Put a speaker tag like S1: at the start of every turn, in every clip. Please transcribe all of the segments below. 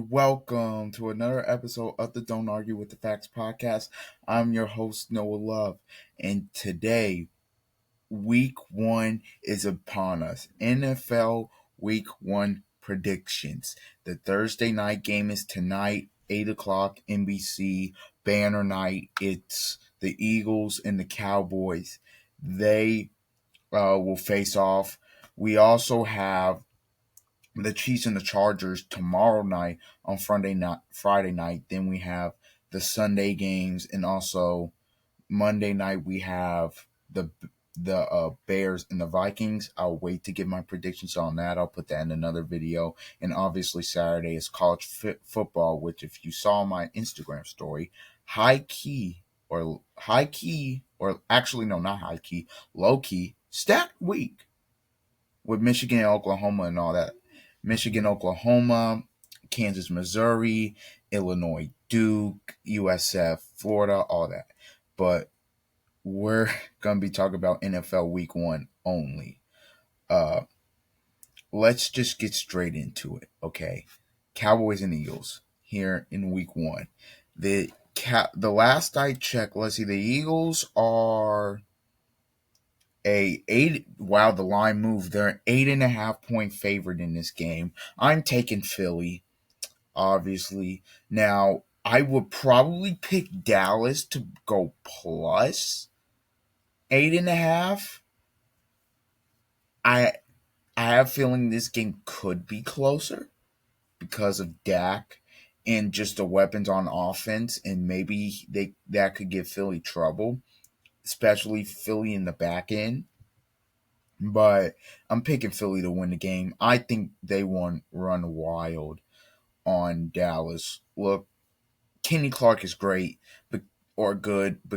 S1: and welcome to another episode of the Don't Argue with the Facts podcast. I'm your host, Noah Love, and today, week one is upon us. NFL week one predictions. The Thursday night game is tonight, 8 o'clock, NBC, banner night. It's the Eagles and the Cowboys. They will face off. We also have the Chiefs and the Chargers tomorrow night on Friday night. Then we have the Sunday games, and also Monday night we have the Bears and the Vikings. I'll wait to give my predictions on that. I'll put that in another video. And obviously Saturday is college football, which if you saw my Instagram story, actually no, not high key, low key, stacked week with Michigan and Oklahoma and all that. Michigan, Oklahoma, Kansas, Missouri, Illinois, Duke, USF, Florida, all that. But we're going to be talking about NFL week one only. Let's just get straight into it, okay? Cowboys and Eagles here in week one. The last I checked, let's see, the Eagles are the line moved. They're an 8.5 point favorite in this game. I'm taking Philly, obviously. Now, I would probably pick Dallas to go plus 8.5. I have a feeling this game could be closer because of Dak and just the weapons on offense, and maybe that could give Philly trouble, especially Philly in the back end. But I'm picking Philly to win the game. I think they won't run wild on Dallas. Look, Kenny Clark is great, but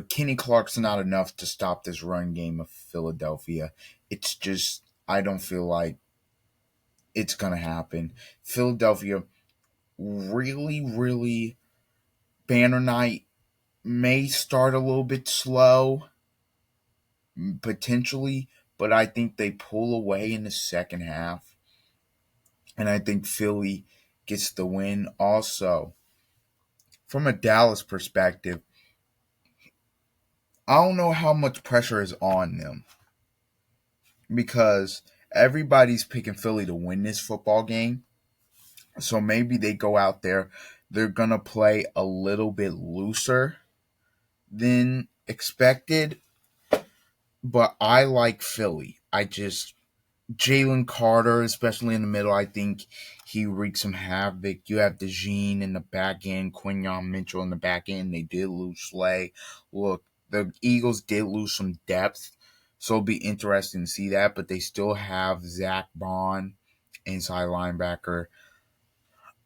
S1: Kenny Clark's not enough to stop this run game of Philadelphia. It's just I don't feel like it's gonna happen. Philadelphia really banner night may start a little bit slow, potentially, but I think they pull away in the second half. And I think Philly gets the win also. From a Dallas perspective, I don't know how much pressure is on them because everybody's picking Philly to win this football game. So maybe they go out there, they're going to play a little bit looser than expected. But I like Philly. Jalen Carter, especially in the middle, I think he wreaks some havoc. You have DeJean in the back end, Quinyon Mitchell in the back end. They did lose Slay. Look, the Eagles did lose some depth, so it'll be interesting to see that. But they still have Zach Bond, inside linebacker.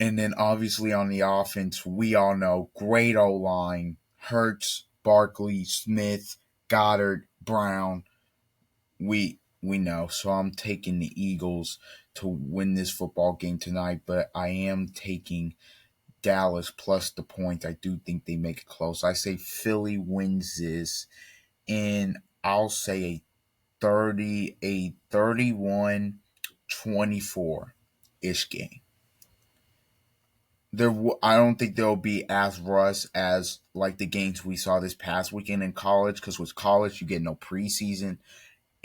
S1: And then obviously on the offense, we all know great O-line. Hurts, Barkley, Smith, Goddard, Brown. We know. So I'm taking the Eagles to win this football game tonight, but I am taking Dallas plus the points. I do think they make it close. I say Philly wins this, and I'll say a 31-24 ish game. I don't think there'll be as rush as like the games we saw this past weekend in college, because with college you get no preseason.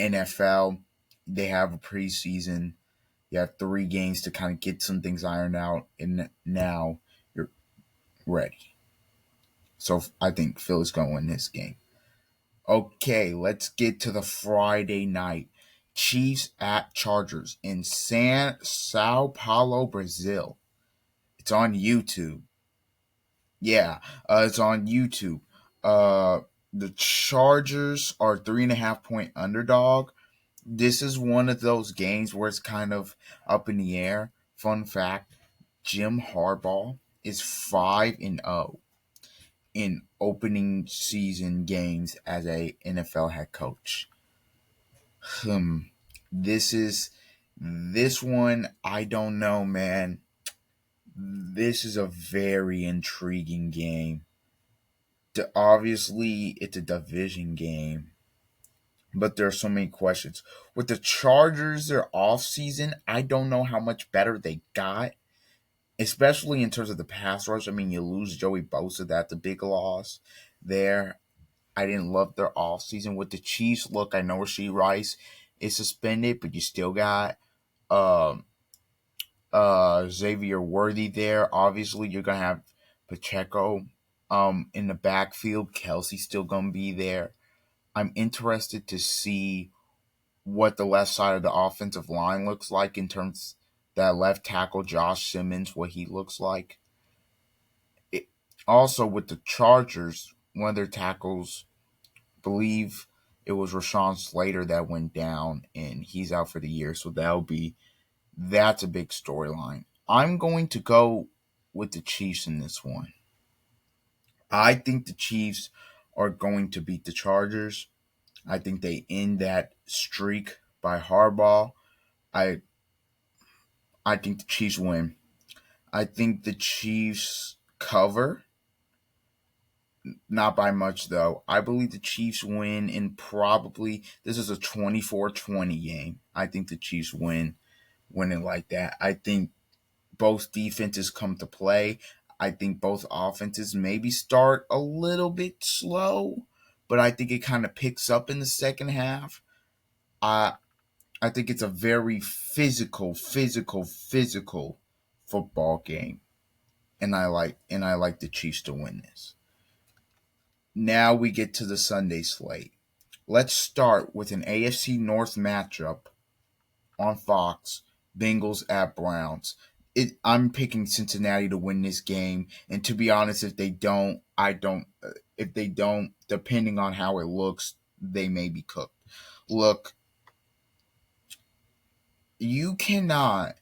S1: NFL, they have a preseason. You have 3 games to kind of get some things ironed out, and now you're ready. So I think Philly's going to win this game. Okay, let's get to the Friday night. Chiefs at Chargers in Sao Paulo, Brazil. It's on YouTube. Yeah, it's on YouTube. The Chargers are 3.5 point underdog. This is one of those games where it's kind of up in the air. Fun fact: Jim Harbaugh is 5-0 in opening season games as a NFL head coach. This one I don't know, man. This is a very intriguing game. Obviously, it's a division game, but there are so many questions. With the Chargers, their off season, I don't know how much better they got. especially in terms of the pass rush. I mean, you lose Joey Bosa, that's a big loss there. I didn't love their offseason with the Chiefs. Look, I know Rashee Rice is suspended, but you still got um Xavier Worthy there. Obviously, you're gonna have Pacheco in the backfield. Kelsey's still gonna be there. I'm interested to see what the left side of the offensive line looks like in terms that left tackle Josh Simmons, what he looks like. It, also with the Chargers, one of their tackles, believe it was Rashawn Slater that went down and he's out for the year. So that's a big storyline. I'm going to go with the Chiefs in this one. I think the Chiefs are going to beat the Chargers. I think they end that streak by Harbaugh. I I think the Chiefs win. I think the Chiefs cover, not by much though. I believe the Chiefs win and probably this is a 24-20 game. I think the Chiefs winning like that. I think both defenses come to play. I think both offenses maybe start a little bit slow, but I think it kind of picks up in the second half. I I think it's a very physical football game, and I like the Chiefs to win this. Now we get to the Sunday slate. Let's start with an AFC North matchup on Fox, Bengals at Browns. I'm picking Cincinnati to win this game, and to be honest, if they don't, I don't. If they don't, depending on how it looks, they may be cooked. Look, you cannot.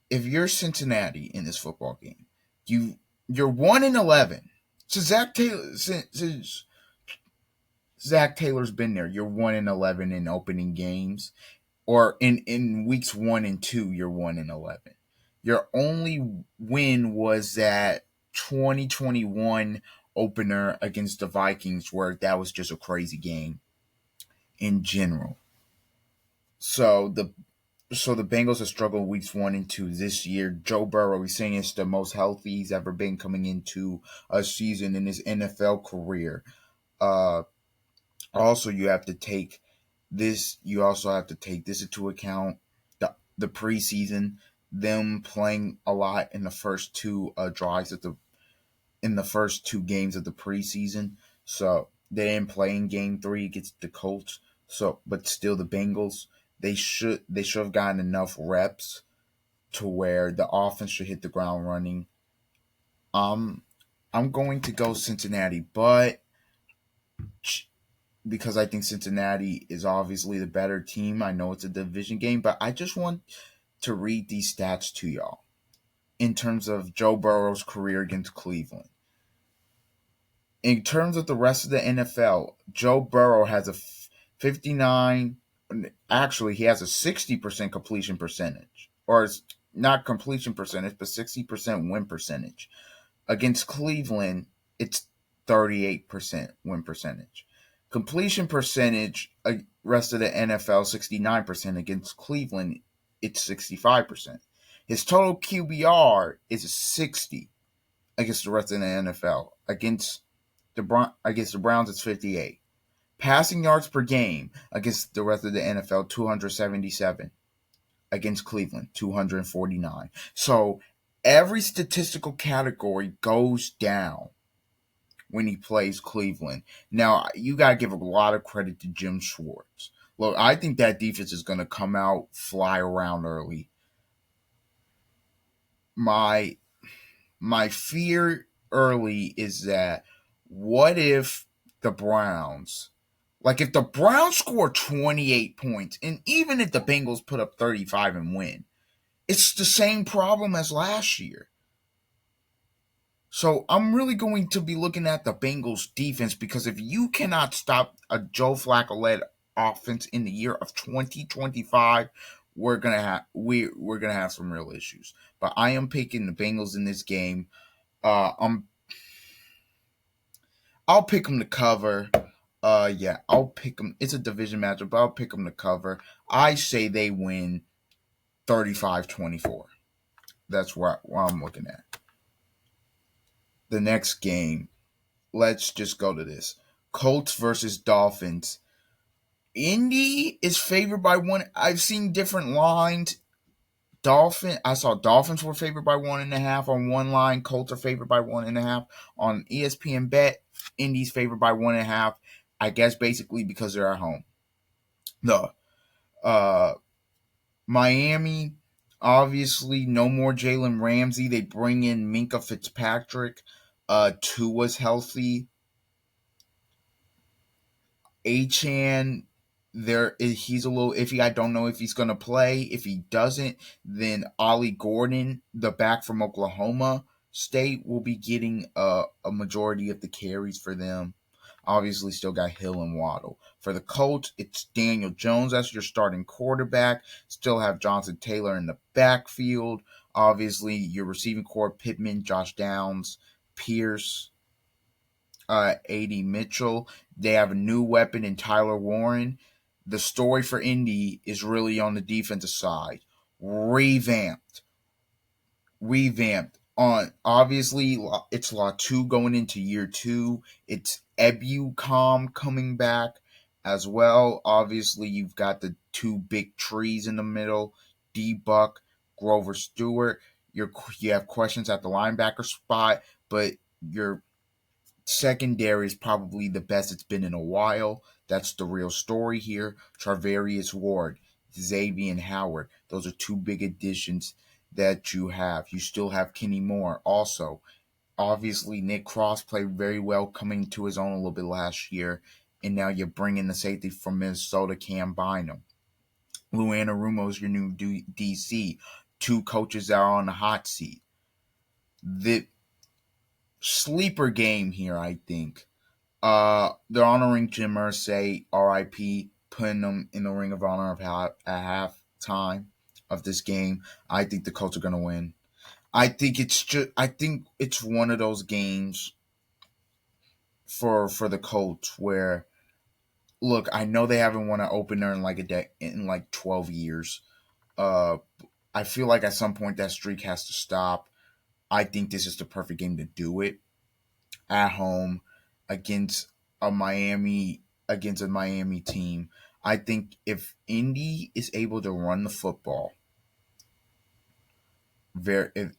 S1: If you're Cincinnati in this football game, you're 1-11. So since Zach Taylor's been there, you're 1-11 in opening games, or in weeks 1 and 2, you're 1-11. Your only win was that 2021 opener against the Vikings, where that was just a crazy game in general. So the Bengals have struggled weeks 1 and 2 this year. Joe Burrow, he's saying it's the most healthy he's ever been coming into a season in his NFL career. Uh, also, you have to take this. You also have to take this into account. The preseason, them playing a lot in the first two drives of the in the first two games of the preseason. So they didn't play in Game 3 against the Colts. So, but still, the Bengals they should have gotten enough reps to where the offense should hit the ground running. Um, I'm going to go Cincinnati, but because I think Cincinnati is obviously the better team. I know it's a division game, but I just want to read these stats to y'all in terms of Joe Burrow's career against Cleveland. In terms of the rest of the NFL, Joe Burrow has a 59, actually, he has a 60% completion percentage. Or it's not completion percentage, but 60% win percentage. Against Cleveland, it's 38% win percentage. Completion percentage, rest of the NFL, 69%. Against Cleveland, it's 65%. His total QBR is 60 against the rest of the NFL. Against the Browns, it's 58. Passing yards per game against the rest of the NFL, 277. Against Cleveland, 249. So every statistical category goes down when he plays Cleveland. Now, you got to give a lot of credit to Jim Schwartz. Look, I think that defense is going to come out, fly around early. My my fear early is that what if the Browns, like if the Browns score 28 points, and even if the Bengals put up 35 and win, it's the same problem as last year. So I'm really going to be looking at the Bengals defense, because if you cannot stop a Joe Flacco led offense in the year of 2025, we're gonna have some real issues. But I am picking the Bengals in this game. I'll pick them to cover. Yeah, I'll pick them. It's a division matchup, but I'll pick them to cover. I say they win 35-24. That's what I'm looking at. The next game, let's just go to this. Colts versus Dolphins. Indy is favored by one. I've seen different lines. I saw Dolphins were favored by 1.5 on one line. Colts are favored by 1.5 on ESPN Bet. Indy's favored by 1.5. I guess basically because they're at home. The uh, Miami, obviously, no more Jalen Ramsey. They bring in Minka Fitzpatrick. Tua's healthy. Achane, he's a little iffy. I don't know if he's going to play. If he doesn't, then Ollie Gordon, the back from Oklahoma State, will be getting a majority of the carries for them. Obviously, still got Hill and Waddle. For the Colts, it's Daniel Jones as your starting quarterback. Still have Jonathan Taylor in the backfield. Obviously, your receiving core: Pittman, Josh Downs, Pierce, A.D. Mitchell. They have a new weapon in Tyler Warren. The story for Indy is really on the defensive side. Revamped. Revamped. On obviously it's Latu going into year 2. It's Ebucom coming back as well. Obviously you've got the two big trees in the middle. D-Buck, Grover Stewart. You have questions at the linebacker spot, but you're secondary is probably the best it's been in a while. That's the real story here. Charvarius Ward, Xavier Howard. Those are two big additions that you have. You still have Kenny Moore also. Obviously, Nick Cross played very well coming to his own a little bit last year. And now you're bringing the safety from Minnesota, Cam Bynum. Lou Anarumo is your new DC. Two coaches that are on the hot seat. The sleeper game here, I think. They're honoring Jim Irsay, R.I.P., putting them in the Ring of Honor at halftime of this game. I think the Colts are going to win. I think it's one of those games for the Colts where, look, I know they haven't won an opener in in like 12 years. Uh, I feel like at some point that streak has to stop. I think this is the perfect game to do it at home against a Miami team. I think if Indy is able to run the football, if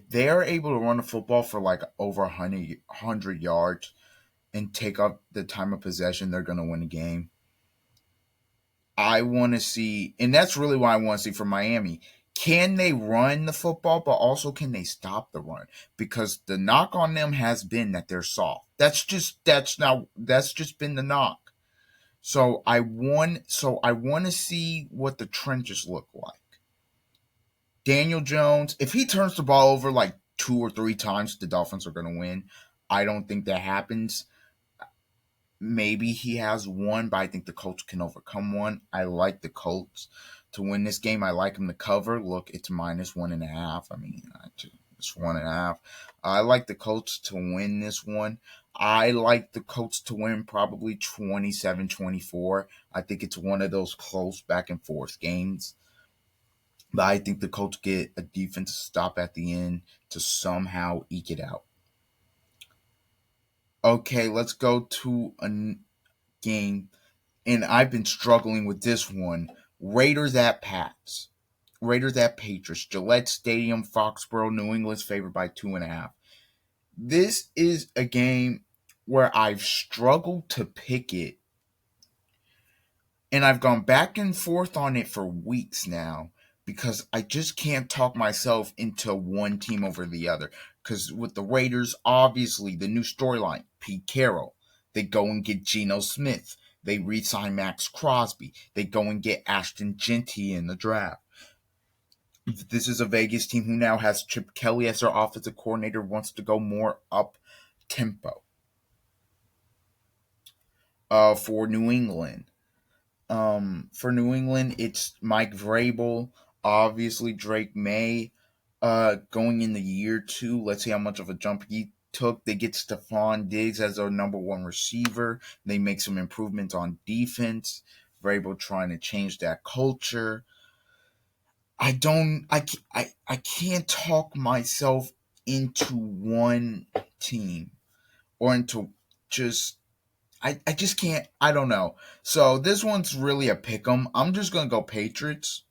S1: they are able to run the football for like over 100 yards and take up the time of possession, they're going to win the game. I want to see, and that's really what I want to see from Miami. Can they run the football, but also can they stop the run? Because the knock on them has been that they're soft. That's just been the knock. So I want to see what the trenches look like. Daniel Jones, if he turns the ball over like 2 or 3 times, the Dolphins are going to win. I don't think that happens. Maybe he has one, but I think the Colts can overcome one. I like the Colts to win this game. I like them to cover. Look, it's -1.5. I mean, it's 1.5. I like the Colts to win this one. I like the Colts to win probably 27-24. I think it's one of those close back and forth games. But I think the Colts get a defensive stop at the end to somehow eke it out. Okay, let's go to a game, and I've been struggling with this one. Raiders at Pats. Raiders at Patriots. Gillette Stadium, Foxborough, New England's favored by 2.5. This is a game where I've struggled to pick it, and I've gone back and forth on it for weeks now because I just can't talk myself into one team over the other. Because with the Raiders, obviously, the new storyline, Pete Carroll. They go and get Geno Smith. They re-sign Max Crosby. They go and get Ashton Jeanty in the draft. This is a Vegas team who now has Chip Kelly as their offensive coordinator, wants to go more up tempo. For New England, it's Mike Vrabel, obviously Drake May, going in the year 2. Let's see how much of a jump he took. They get Stephon Diggs as their number 1 receiver. They make some improvements on defense. Vrabel trying to change that culture. I don't I can't talk myself into one team or into just I just can't. I don't know. So this one's really a pick 'em. I'm just gonna go Patriots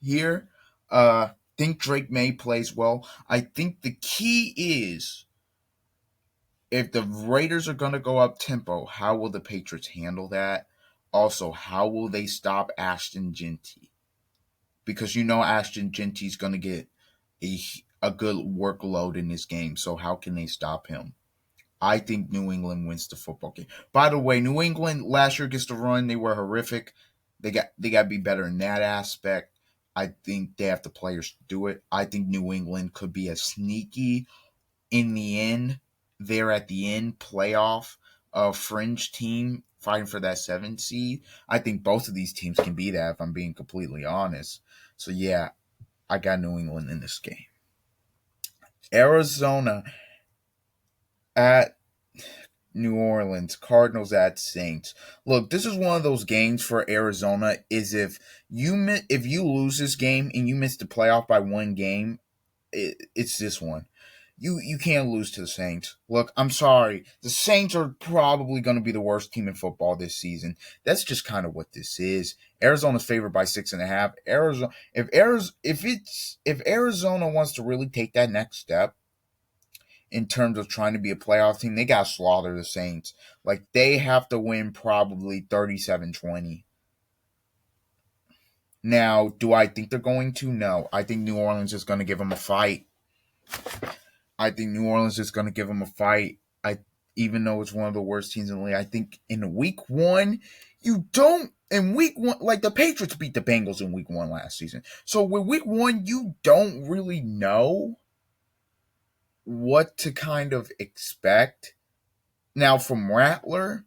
S1: here. Think Drake May plays well. I think the key is if the Raiders are gonna go up tempo, how will the Patriots handle that? Also, how will they stop Ashton Genty? Because you know Ashton Genty's gonna get a a good workload in this game. So how can they stop him? I think New England wins the football game. By the way, New England last year gets to run. They were horrific. They got to be better in that aspect. I think they have the players to do it. I think New England could be a sneaky in the end. There at the end playoff fringe team fighting for that 7 seed. I think both of these teams can be that if I'm being completely honest. So yeah, I got New England in this game. Arizona at New Orleans, Cardinals at Saints. Look, this is one of those games for Arizona. Is if you lose this game and you miss the playoff by one game, it's this one. You can't lose to the Saints. Look, I'm sorry. The Saints are probably going to be the worst team in football this season. That's just kind of what this is. Arizona's favored by 6.5. If Arizona wants to really take that next step in terms of trying to be a playoff team, they got to slaughter the Saints. Like, they have to win probably 37-20. Now, do I think they're going to? No. I think New Orleans is going to give them a fight. I think New Orleans is going to give them a fight. Even though it's one of the worst teams in the league, I think in week one, in week one, like the Patriots beat the Bengals in week one last season. So with week one, you don't really know what to kind of expect. Now from Rattler,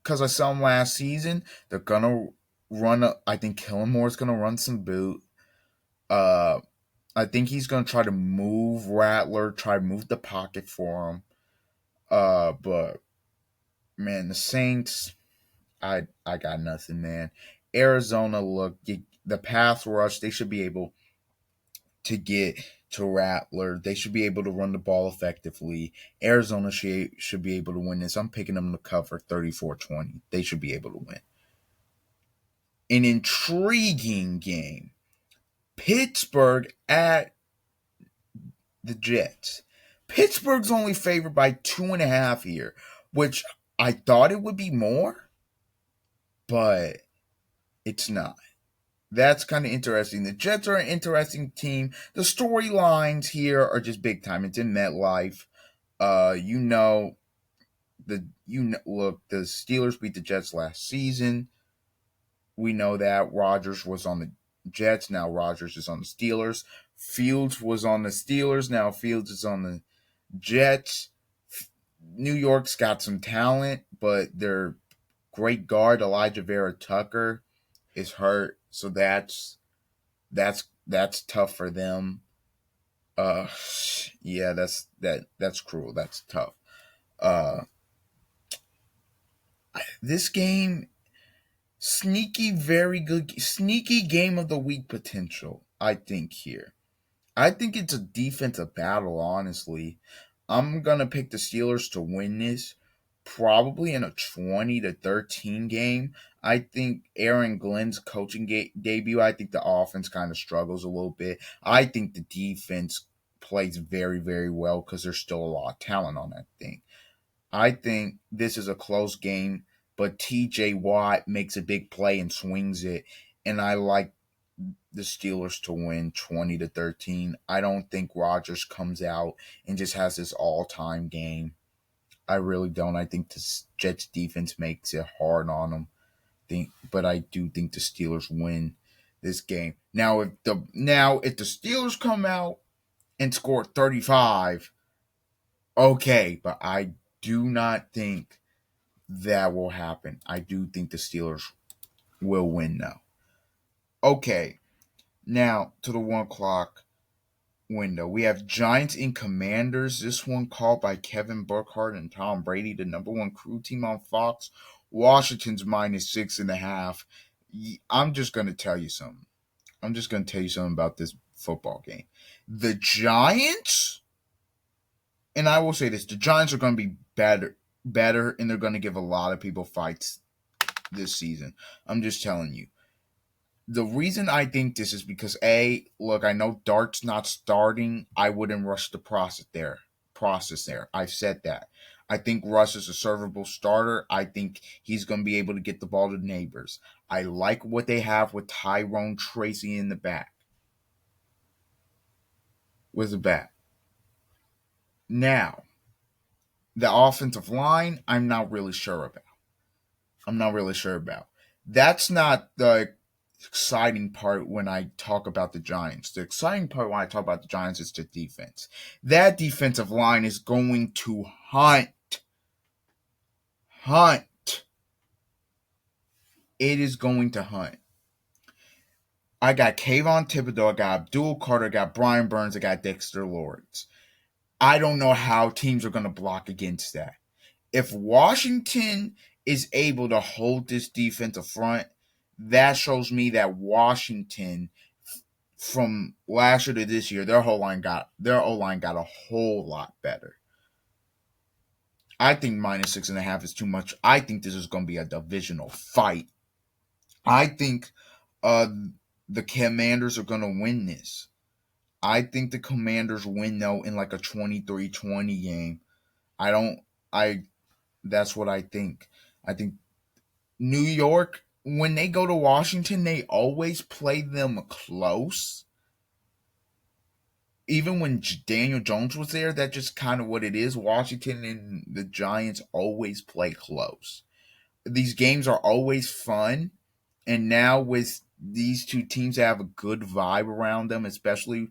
S1: because I saw him last season, they're gonna I think Killenmore's gonna run some boot. I think he's gonna try to move Rattler, try to move the pocket for him. But man, the Saints, I got nothing, man. Arizona, look, the pass rush, they should be able to get to Rattler. They should be able to run the ball effectively. Arizona should be able to win this. I'm picking them to cover 34-20. They should be able to win. An intriguing game. Pittsburgh at the Jets. Pittsburgh's only favored by 2.5 here, which I thought it would be more, but it's not. That's kind of interesting. The Jets are an interesting team. The storylines here are just big time. It's in MetLife. You know look, the Steelers beat the Jets last season. We know that Rodgers was on the Jets. Now Rodgers is on the Steelers. Fields was on the Steelers. Now Fields is on the Jets. New York's got some talent, but their great guard Elijah Vera Tucker is hurt, so that's tough for them. Uh, yeah, that's cruel. That's tough. Uh, this game, very good, sneaky game of the week potential. I think here. I think it's a defensive battle, honestly. I'm going to pick the Steelers to win this, probably in a 20-13 game. I think Aaron Glenn's coaching debut, I think the offense kind of struggles a little bit. I think the defense plays very, very well because there's still a lot of talent on that thing. I think this is a close game, but TJ Watt makes a big play and swings it, and I like the Steelers to win 20-13. I don't think Rodgers comes out and just has this all-time game. I really don't. I think the Jets defense makes it hard on them. But I do think the Steelers win this game. Now if the Steelers come out and score 35, okay, but I do not think that will happen. I do think the Steelers will win though. Okay, now to the 1 o'clock window. We have Giants and Commanders. This one called by Kevin Burkhardt and Tom Brady, the number one crew team on Fox. Washington's -6.5. I'm just going to tell you something. I'm just going to tell you something about this football game. The Giants, and I will say this, the Giants are going to be better, and they're going to give a lot of people fights this season. I'm just telling you. The reason I think this is because look, I know Dart's not starting. I wouldn't rush the process there. I've said that. I think Russ is a servable starter. I think he's going to be able to get the ball to Neighbors. I like what they have with Tyrone Tracy in the back. With the back. Now, the offensive line, I'm not really sure about. That's not the exciting part when I talk about the Giants. The exciting part when I talk about the Giants is the defense. That defensive line is going to hunt. It is going to hunt. I got Kayvon Thibodeaux, I got Abdul Carter, I got Brian Burns, I got Dexter Lawrence. I don't know how teams are going to block against that. If Washington is able to hold this defensive front, that shows me that Washington, from last year to this year, their O-line got a whole lot better. I think -6.5 is too much. I think this is going to be a divisional fight. I think the Commanders are going to win this. I think the Commanders win though in like a 23-20 game. That's what I think. I think New York, when they go to Washington, they always play them close. Even when Daniel Jones was there, that's just kind of what it is. Washington and the Giants always play close. These games are always fun. And now with these two teams that have a good vibe around them, especially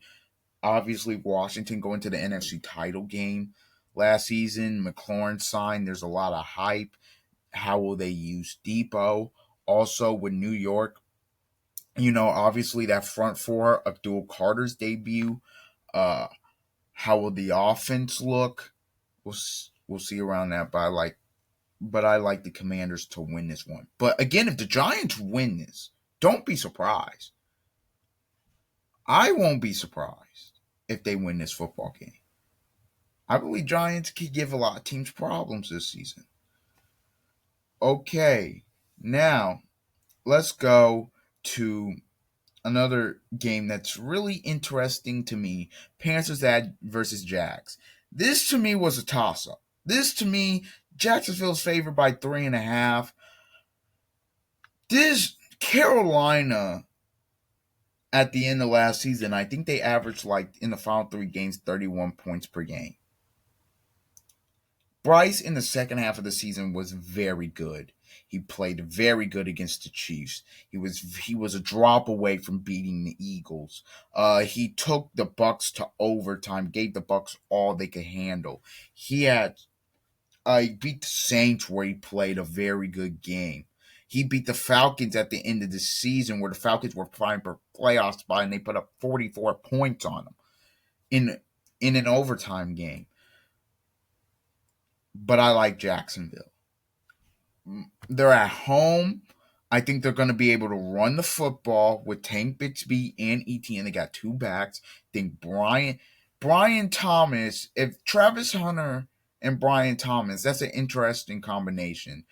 S1: obviously Washington going to the NFC title game last season, McLaurin signed, there's a lot of hype. How will they use Depot? Also with New York, obviously that front four, Abdul Carter's debut. How will the offense look? We'll see around that. But I like the Commanders to win this one. But again, if the Giants win this, don't be surprised. I won't be surprised if they win this football game. I believe Giants could give a lot of teams problems this season. Okay, now let's go to another game that's really interesting to me. Panthers versus Jags. This to me was a toss-up. This to me, Jacksonville's favored by 3.5. This Carolina at the end of last season, I think they averaged in the final 3 games 31 points per game. Bryce in the second half of the season was very good. He played very good against the Chiefs. He was a drop away from beating the Eagles. He took the Bucks to overtime, gave the Bucks all they could handle. He beat the Saints where he played a very good game. He beat the Falcons at the end of the season where the Falcons were fighting for playoff spot and they put up 44 points on them in an overtime game. But I like Jacksonville. They're at home. I think they're going to be able to run the football with Tank Bixby and ETN. They got 2 backs. I think Brian Thomas, if Travis Hunter and Brian Thomas, that's an interesting combination.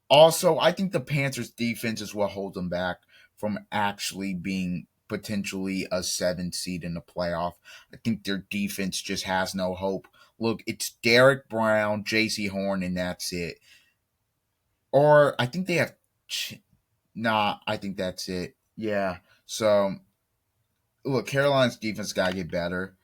S1: Also, I think the Panthers' defense is what holds them back from actually being potentially a 7 seed in the playoff. I think their defense just has no hope. Look, it's Derek Brown, J.C. Horn, and that's it. Or I think they have. I think that's it. Yeah. So, look, Carolina's defense got to get better.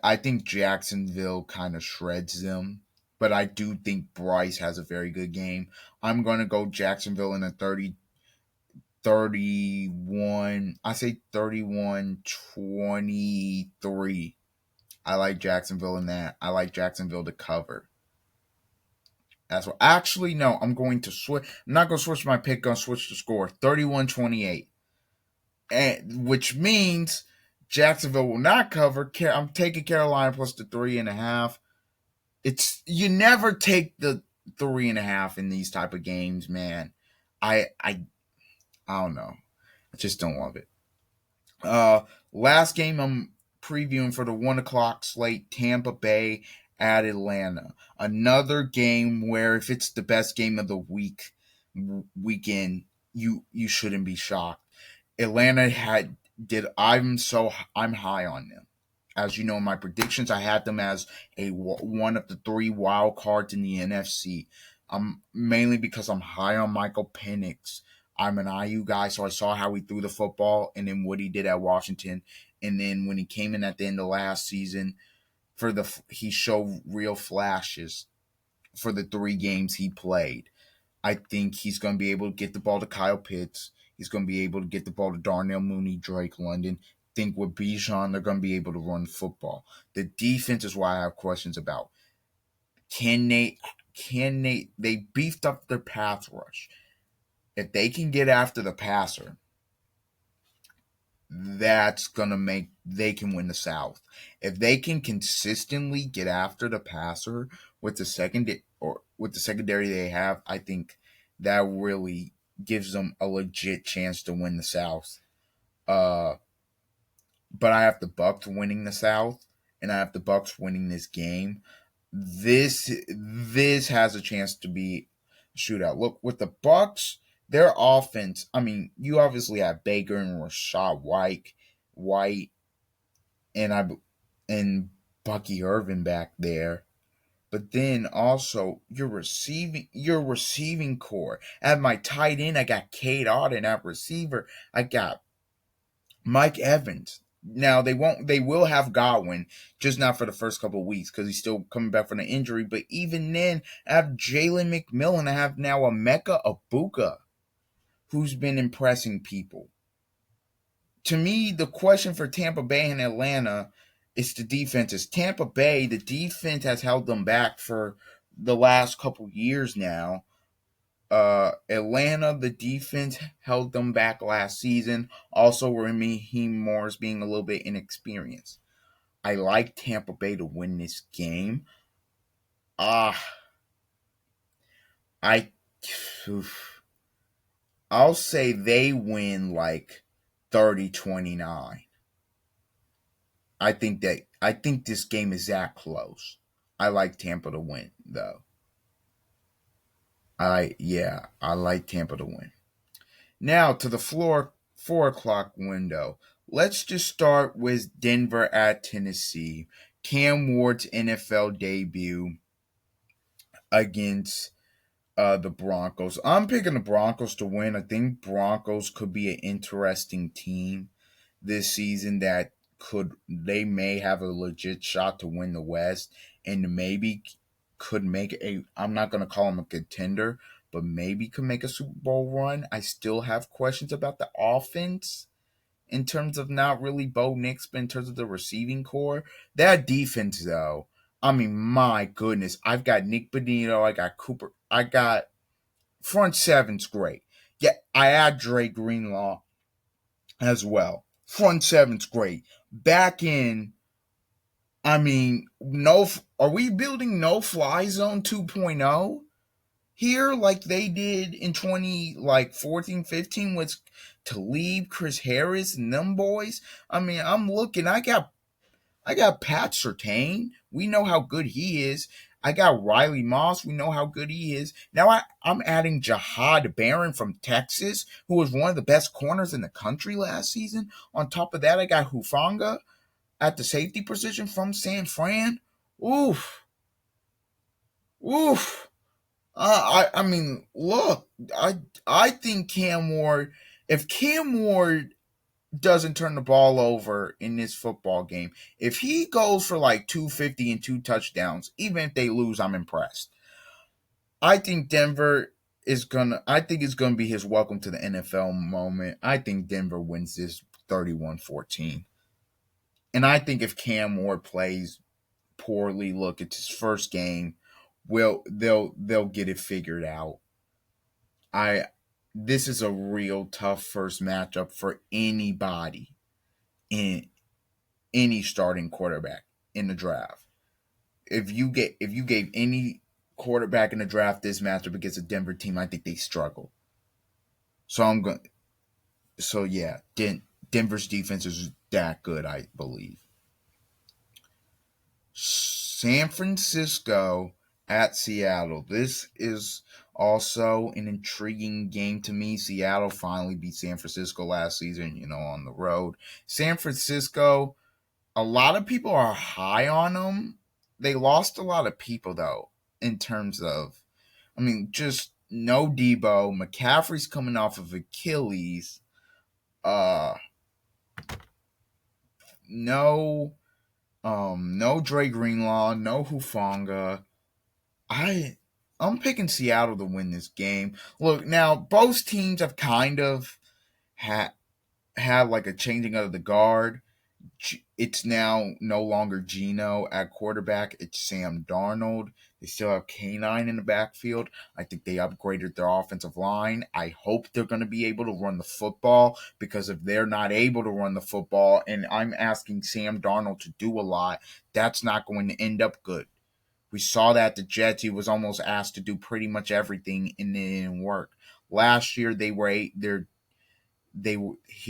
S1: I think Jacksonville kind of shreds them. But I do think Bryce has a very good game. I'm going to go Jacksonville in a 31. I say 31-23. I like Jacksonville in that. I like Jacksonville to cover. That's what. Actually, no. I'm going to switch. I'm not going to switch my pick. I'm going to switch the score. 31-28. Which means Jacksonville will not cover. I'm taking Carolina plus the 3.5. You never take the 3.5 in these type of games, man. I don't know. I just don't love it. Uh, Last game I'm previewing for the 1 o'clock slate: Tampa Bay at Atlanta. Another game where if it's the best game of the weekend, you shouldn't be shocked. Atlanta had did I'm high on them. As you know, in my predictions, I had them as one of the three wild cards in the NFC. Mainly because I'm high on Michael Penix. I'm an IU guy, so I saw how he threw the football and then what he did at Washington, and then when he came in at the end of last season, he showed real flashes for the 3 games he played. I think he's going to be able to get the ball to Kyle Pitts. He's going to be able to get the ball to Darnell Mooney, Drake London. Think with Bijan, they're going to be able to run football. The defense is why I have questions about. Can they? They beefed up their pass rush. If they can get after the passer, that's gonna make they can win the South. If they can consistently get after the passer with the secondary they have, I think that really gives them a legit chance to win the South. Uh, but I have the Bucks winning the South, and I have the Bucks winning this game. This has a chance to be a shootout. Look, with the Bucks, their offense. I mean, you obviously have Baker and Rashad White, and and Bucky Irvin back there. But then also your receiving core. At my tight end, I got Cade Otton. At receiver, I got Mike Evans. Now they will have Godwin, just not for the first couple of weeks because he's still coming back from the injury. But even then, I have Jalen McMillan. I have now a Mecca Abuka, who's been impressing people. To me, the question for Tampa Bay and Atlanta is the defenses. Tampa Bay, the defense has held them back for the last couple years now. Atlanta, the defense held them back last season. Also, Raheem Morris being a little bit inexperienced. I like Tampa Bay to win this game. Ah, I, oof. I'll say they win like 30-29. I think this game is that close. I like Tampa to win though. I like Tampa to win. Now to the 4 o'clock window. Let's just start with Denver at Tennessee. Cam Ward's NFL debut against the Broncos. I'm picking the Broncos to win. I think Broncos could be an interesting team this season that they may have a legit shot to win the West and maybe could make I'm not going to call them a contender, but maybe could make a Super Bowl run. I still have questions about the offense in terms of not really Bo Nix, but in terms of the receiving core. That defense, though, I mean, my goodness. I've got Nick Bonito. I got Cooper. I got front seven's great. Yeah, I add Dre Greenlaw as well. Front seven's great. Back in, I mean, no. Are we building no fly zone 2.0 here like they did in 14, 15 with Talib, Chris Harris, and them boys? I mean, I'm looking. I got Pat Surtain. We know how good he is. I got Riley Moss. We know how good he is. Now I'm adding Jahad Barron from Texas, who was one of the best corners in the country last season. On top of that, I got Hufanga at the safety position from San Fran. Oof. Oof. I mean, look, I think Cam Ward, if Cam Ward doesn't turn the ball over in this football game, if he goes for like 250 and 2 touchdowns, even if they lose, I'm impressed. I think I think it's gonna be his welcome to the NFL moment. I think Denver wins this 31-14. And I think if Cam Ward plays poorly, look, it's his first game. They'll get it figured out. I This is a real tough first matchup for anybody in any starting quarterback in the draft. If you gave any quarterback in the draft this matchup against a Denver team, I think they struggle. So I'm going. So yeah, Denver's defense is that good, I believe. San Francisco at Seattle. This is also an intriguing game to me. Seattle finally beat San Francisco last season, on the road. San Francisco, a lot of people are high on them. They lost a lot of people, though, in terms of, just no Debo. McCaffrey's coming off of Achilles. Uh, no, no Dre Greenlaw, no Hufanga. I I'm picking Seattle to win this game. Look, now both teams have kind of had like a changing of the guard. It's now no longer Geno at quarterback. It's Sam Darnold. They still have K9 in the backfield. I think they upgraded their offensive line. I hope they're going to be able to run the football, because if they're not able to run the football and I'm asking Sam Darnold to do a lot, that's not going to end up good. We saw that the Jets, he was almost asked to do pretty much everything and it didn't work. Last year he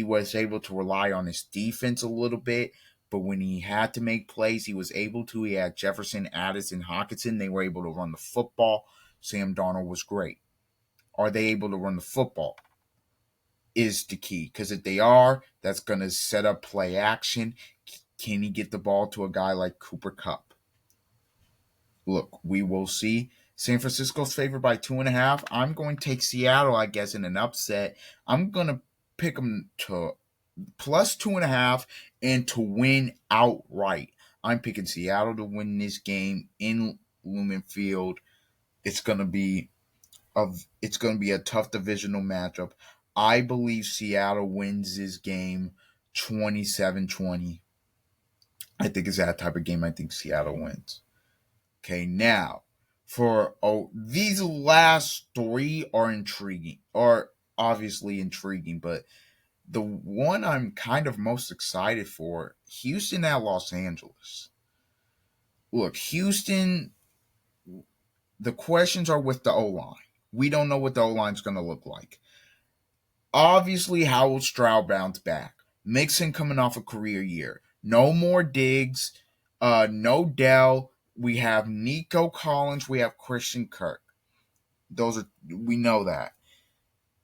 S1: was able to rely on his defense a little bit, but when he had to make plays, he was able to. He had Jefferson, Addison, Hockenson. They were able to run the football. Sam Darnold was great. Are they able to run the football? Is the key, because if they are, that's going to set up play action. Can he get the ball to a guy like Cooper Kupp? Look, we will see. San Francisco's favored by 2.5. I'm going to take Seattle, I guess, in an upset. I'm going to pick them to plus 2.5 and to win outright. I'm picking Seattle to win this game in Lumen Field. It's going to be a tough divisional matchup. I believe Seattle wins this game 27-20. I think it's that type of game. I think Seattle wins. Okay, now these last three are intriguing, are obviously intriguing, but the one I'm kind of most excited for, Houston at Los Angeles. Look, Houston, the questions are with the O-line. We don't know what the O-line is going to look like. Obviously, Howard Stroud bounced back. Mixon coming off a career year. No more Diggs. No Dell. We have Nico Collins. We have Christian Kirk. We know that.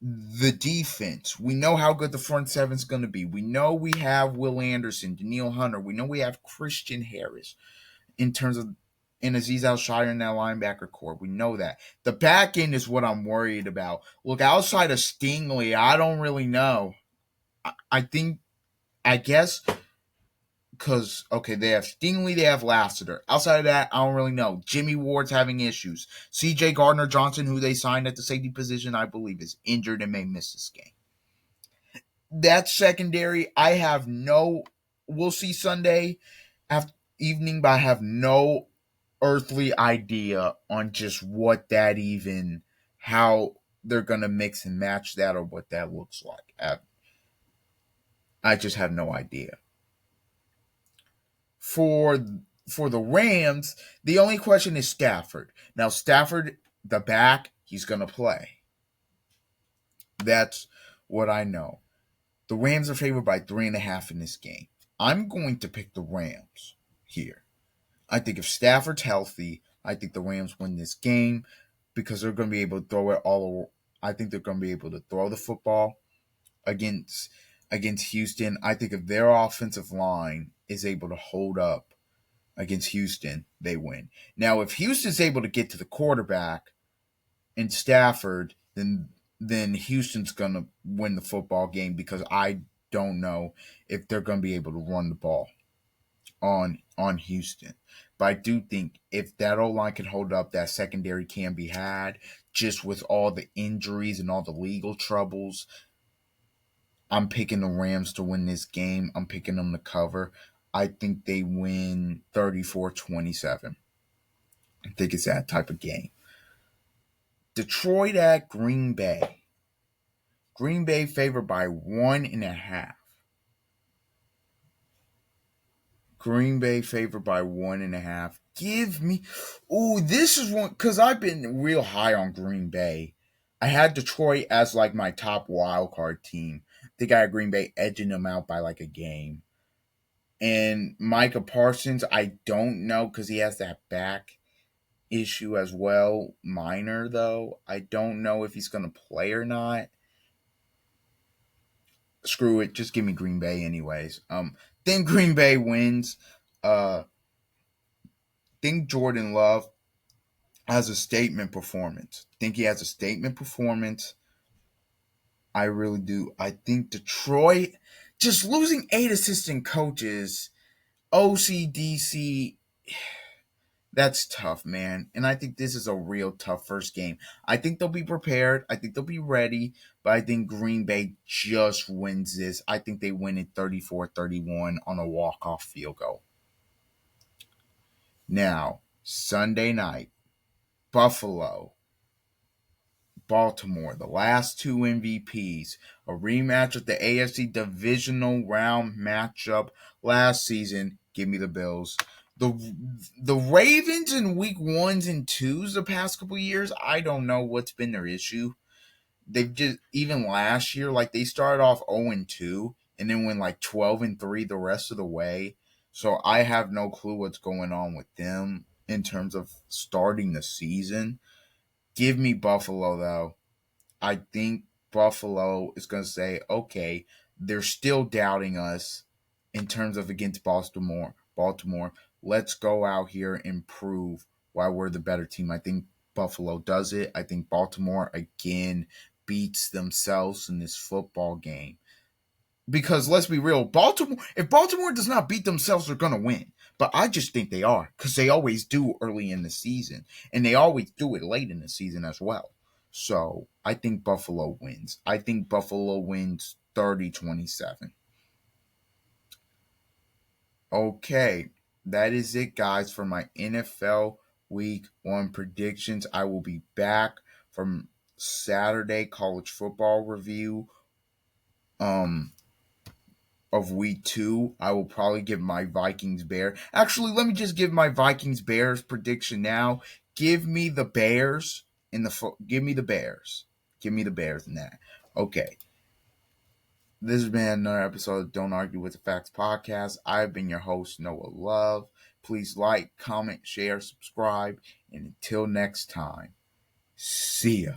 S1: The defense. We know how good the front seven's going to be. We know we have Will Anderson, Danielle Hunter. We know we have Christian Harris in terms of and Azeez Al-Shire in that linebacker core. We know that. The back end is what I'm worried about. Look, outside of Stingley, I don't really know. I guess, because, okay, they have Stingley, they have Lassiter. Outside of that, I don't really know. Jimmy Ward's having issues. C.J. Gardner-Johnson, who they signed at the safety position, I believe, is injured and may miss this game. That secondary, we'll see Sunday evening, but I have no earthly idea on just what that how they're going to mix and match that or what that looks like. I just have no idea. For the Rams, the only question is Stafford. Now, Stafford, the back, he's going to play. That's what I know. The Rams are favored by 3.5 in this game. I'm going to pick the Rams here. I think if Stafford's healthy, I think the Rams win this game because they're going to be able to throw it all. I think they're going to be able to throw the football against Houston. I think if their offensive line is able to hold up against Houston, they win. Now, if Houston's able to get to the quarterback and Stafford, then Houston's going to win the football game because I don't know if they're going to be able to run the ball on Houston. But I do think if that O-line can hold up, that secondary can be had. Just with all the injuries and all the legal troubles, I'm picking the Rams to win this game. I'm picking them to cover. I think they win 34-27. I think it's that type of game. Detroit at Green Bay. Green Bay favored by 1.5. Green Bay favored by 1.5. Give me. Ooh, this is one, because I've been real high on Green Bay. I had Detroit as like my top wild card team. They got Green Bay edging them out by like a game. And Micah Parsons, I don't know because he has that back issue as well. Minor though. I don't know if he's gonna play or not. Screw it, just give me Green Bay anyways. Then Green Bay wins. Think Jordan Love has a statement performance. Think he has a statement performance. I really do. I think Detroit just losing 8 assistant coaches, OCDC, that's tough, man. And I think this is a real tough first game. I think they'll be prepared. I think they'll be ready. But I think Green Bay just wins this. I think they win it 34-31 on a walk-off field goal. Now, Sunday night, Buffalo, Baltimore, the last two MVPs, a rematch of the AFC divisional round matchup last season. Give me the Bills. The Ravens in week ones and twos the past couple years, I don't know what's been their issue. They've just, even last year, like they started off 0-2 and then went like 12-3 the rest of the way. So I have no clue what's going on with them in terms of starting the season. Give me Buffalo though. I think Buffalo is going to say, okay, they're still doubting us in terms of against Baltimore. Let's go out here and prove why we're the better team. I think Buffalo does it. I think Baltimore again beats themselves in this football game. Because let's be real, if Baltimore does not beat themselves, they're going to win. But I just think they are because they always do early in the season. And they always do it late in the season as well. So I think Buffalo wins. I think Buffalo wins 30-27. Okay, that is it, guys, for my NFL Week 1 predictions. I will be back from Saturday college football review. Of week 2, I will probably give my Vikings Bear. Actually, let me just give my Vikings Bears prediction now. Give me the Bears give me the Bears. Give me the Bears in that. Okay. This has been another episode of Don't Argue with the Facts podcast. I've been your host, Noah Love. Please like, comment, share, subscribe, and until next time, see ya.